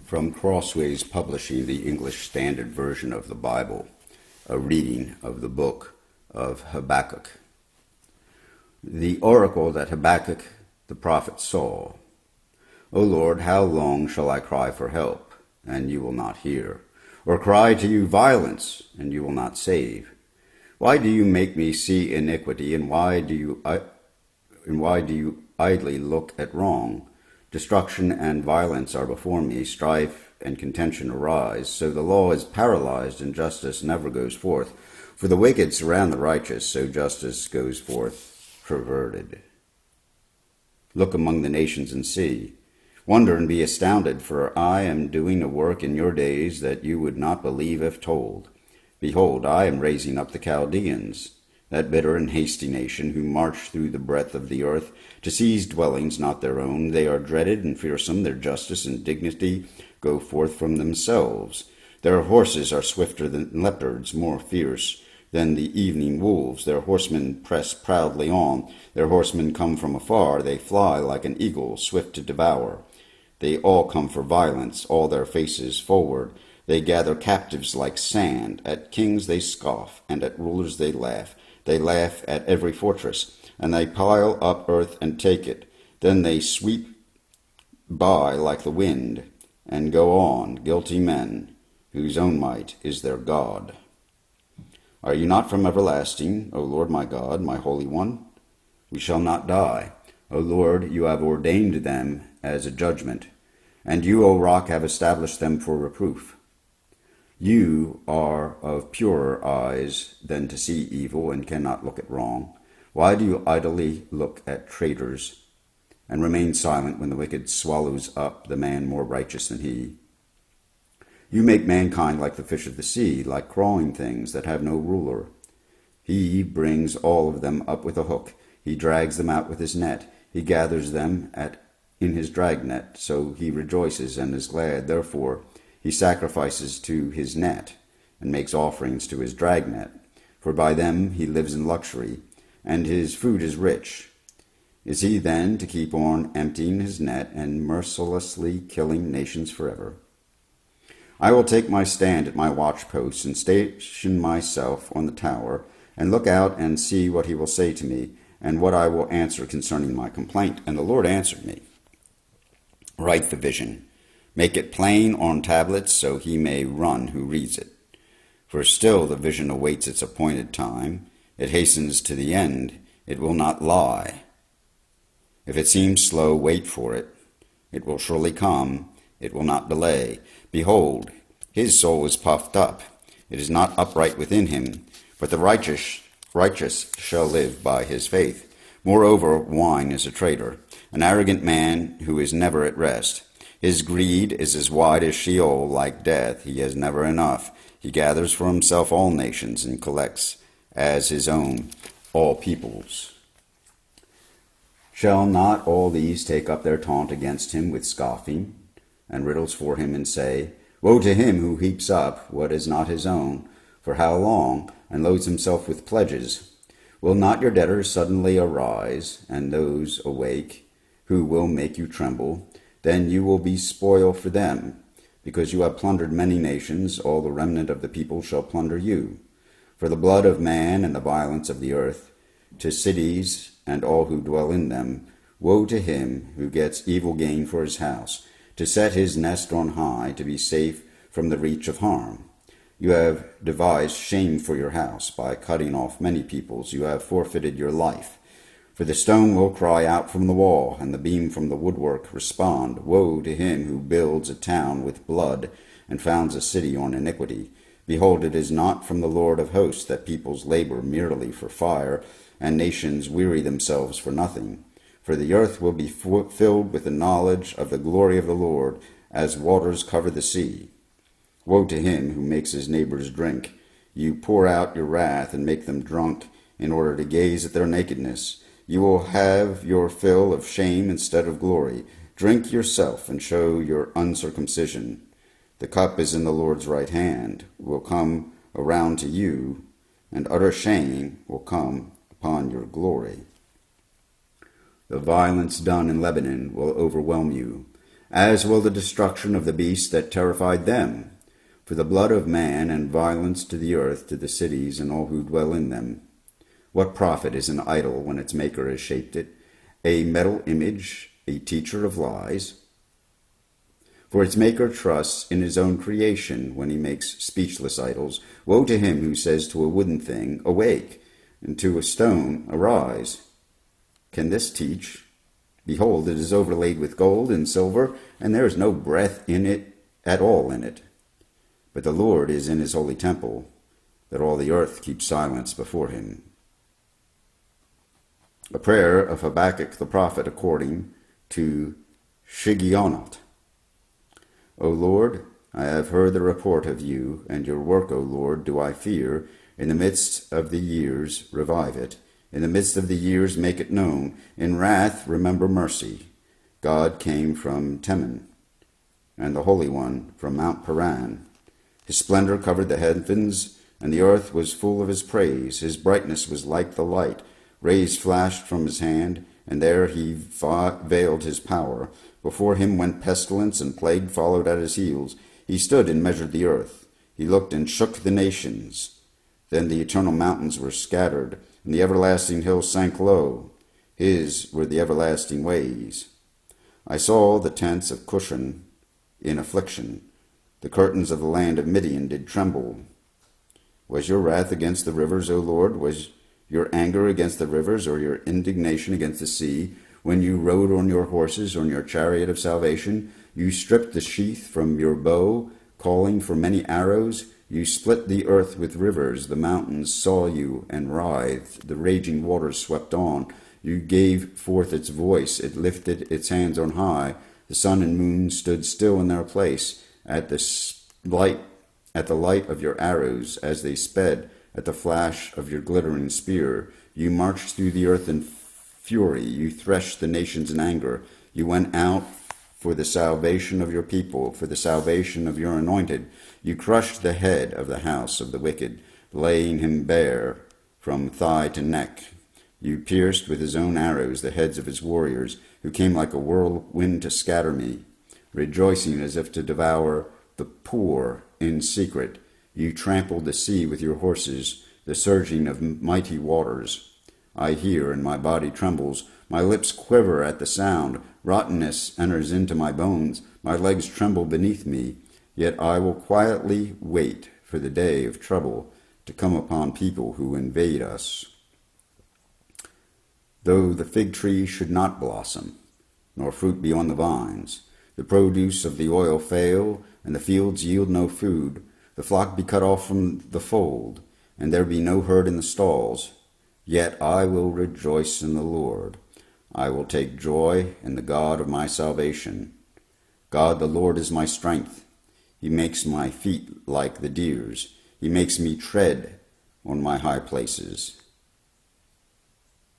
From Crossways Publishing, the English Standard Version of the Bible, a reading of the book of Habakkuk. The oracle that Habakkuk the prophet saw. O Lord, how long shall I cry for help, and you will not hear? Or cry to you violence, and you will not save? Why do you make me see iniquity, and why do you idly look at wrong? Destruction and violence are before me, strife and contention arise. So the law is paralyzed, and justice never goes forth. For the wicked surround the righteous, so justice goes forth perverted. Look among the nations and see. Wonder and be astounded, for I am doing a work in your days that you would not believe if told. Behold, I am raising up the Chaldeans, that bitter and hasty nation, who march through the breadth of the earth to seize dwellings not their own. They are dreaded and fearsome. Their justice and dignity go forth from themselves. Their horses are swifter than leopards, more fierce than the evening wolves. Their horsemen press proudly on. Their horsemen come from afar. They fly like an eagle, swift to devour. They all come for violence, all their faces forward. They gather captives like sand. At kings they scoff, and at rulers they laugh. They laugh at every fortress, and they pile up earth and take it. Then they sweep by like the wind, and go on, guilty men, whose own might is their God. Are you not from everlasting, O Lord my God, my Holy One? We shall not die. O Lord, you have ordained them as a judgment, and you, O Rock, have established them for reproof. You are of purer eyes than to see evil, and cannot look at wrong. Why do you idly look at traitors, and remain silent when the wicked swallows up the man more righteous than he? You make mankind like the fish of the sea, like crawling things that have no ruler. He brings all of them up with a hook. He drags them out with his net. He gathers them in his dragnet, so he rejoices and is glad. Therefore he sacrifices to his net, and makes offerings to his dragnet. For by them he lives in luxury, and his food is rich. Is he then to keep on emptying his net, and mercilessly killing nations forever? I will take my stand at my watchpost, and station myself on the tower, and look out and see what he will say to me, and what I will answer concerning my complaint. And the Lord answered me, Write the vision. Make it plain on tablets, so he may run who reads it. For still the vision awaits its appointed time. It hastens to the end. It will not lie. If it seems slow, wait for it. It will surely come. It will not delay. Behold, his soul is puffed up. It is not upright within him. But the righteous shall live by his faith. Moreover, wine is a traitor, an arrogant man who is never at rest. His greed is as wide as Sheol, like death. He has never enough. He gathers for himself all nations, and collects as his own all peoples. Shall not all these take up their taunt against him with scoffing, and riddles for him, and say, Woe to him who heaps up what is not his own, for how long, and loads himself with pledges? Will not your debtors suddenly arise, and those awake, who will make you tremble? Then you will be spoil for them, because you have plundered many nations. All the remnant of the people shall plunder you. For the blood of man and the violence of the earth, to cities and all who dwell in them. Woe to him who gets evil gain for his house, to set his nest on high, to be safe from the reach of harm. You have devised shame for your house. By cutting off many peoples, you have forfeited your life. For the stone will cry out from the wall, and the beam from the woodwork respond. Woe to him who builds a town with blood, and founds a city on iniquity. Behold, it is not from the Lord of hosts that peoples labor merely for fire, and nations weary themselves for nothing. For the earth will be filled with the knowledge of the glory of the Lord, as waters cover the sea. Woe to him who makes his neighbors drink. You pour out your wrath and make them drunk, in order to gaze at their nakedness. You will have your fill of shame instead of glory. Drink yourself and show your uncircumcision. The cup is in the Lord's right hand, will come around to you, and utter shame will come upon your glory. The violence done in Lebanon will overwhelm you, as will the destruction of the beast that terrified them. For the blood of man and violence to the earth, to the cities and all who dwell in them. What profit is an idol when its maker has shaped it? A metal image, a teacher of lies? For its maker trusts in his own creation when he makes speechless idols. Woe to him who says to a wooden thing, awake, and to a stone, arise. Can this teach? Behold, it is overlaid with gold and silver, and there is no breath in it at all in it. But the Lord is in his holy temple, that all the earth keep silence before him. A prayer of Habakkuk the prophet according to Shigionoth. O Lord, I have heard the report of you, and your work, O Lord, do I fear. In the midst of the years revive it. In the midst of the years make it known. In wrath remember mercy. God came from Teman, and the Holy One from Mount Paran. His splendor covered the heavens, and the earth was full of his praise. His brightness was like the light. Rays flashed from his hand, and there he veiled his power. Before him went pestilence, and plague followed at his heels. He stood and measured the earth. He looked and shook the nations. Then the eternal mountains were scattered, and the everlasting hills sank low. His were the everlasting ways. I saw the tents of Cushan in affliction. The curtains of the land of Midian did tremble. Was your wrath against the rivers, O Lord? Was your anger against the rivers, or your indignation against the sea? When you rode on your horses, on your chariot of salvation, you stripped the sheath from your bow, calling for many arrows. You split the earth with rivers. The mountains saw you and writhed. The raging waters swept on. You gave forth its voice. It lifted its hands on high. The sun and moon stood still in their place at the light of your arrows as they sped, at the flash of your glittering spear. You marched through the earth in fury. You threshed the nations in anger. You went out for the salvation of your people, for the salvation of your anointed. You crushed the head of the house of the wicked, laying him bare from thigh to neck. You pierced with his own arrows the heads of his warriors, who came like a whirlwind to scatter me, rejoicing as if to devour the poor in secret. You trampled the sea with your horses, the surging of mighty waters. I hear, and my body trembles. My lips quiver at the sound. Rottenness enters into my bones. My legs tremble beneath me. Yet I will quietly wait for the day of trouble to come upon people who invade us. Though the fig tree should not blossom, nor fruit be on the vines, the produce of the oil fail, and the fields yield no food, the flock be cut off from the fold, and there be no herd in the stalls, yet I will rejoice in the Lord. I will take joy in the God of my salvation. God the Lord is my strength. He makes my feet like the deer's. He makes me tread on my high places.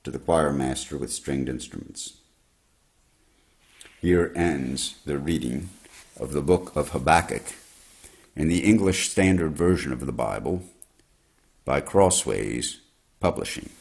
To the choir master with stringed instruments. Here ends the reading of the book of Habakkuk in the English Standard Version of the Bible by Crossways Publishing.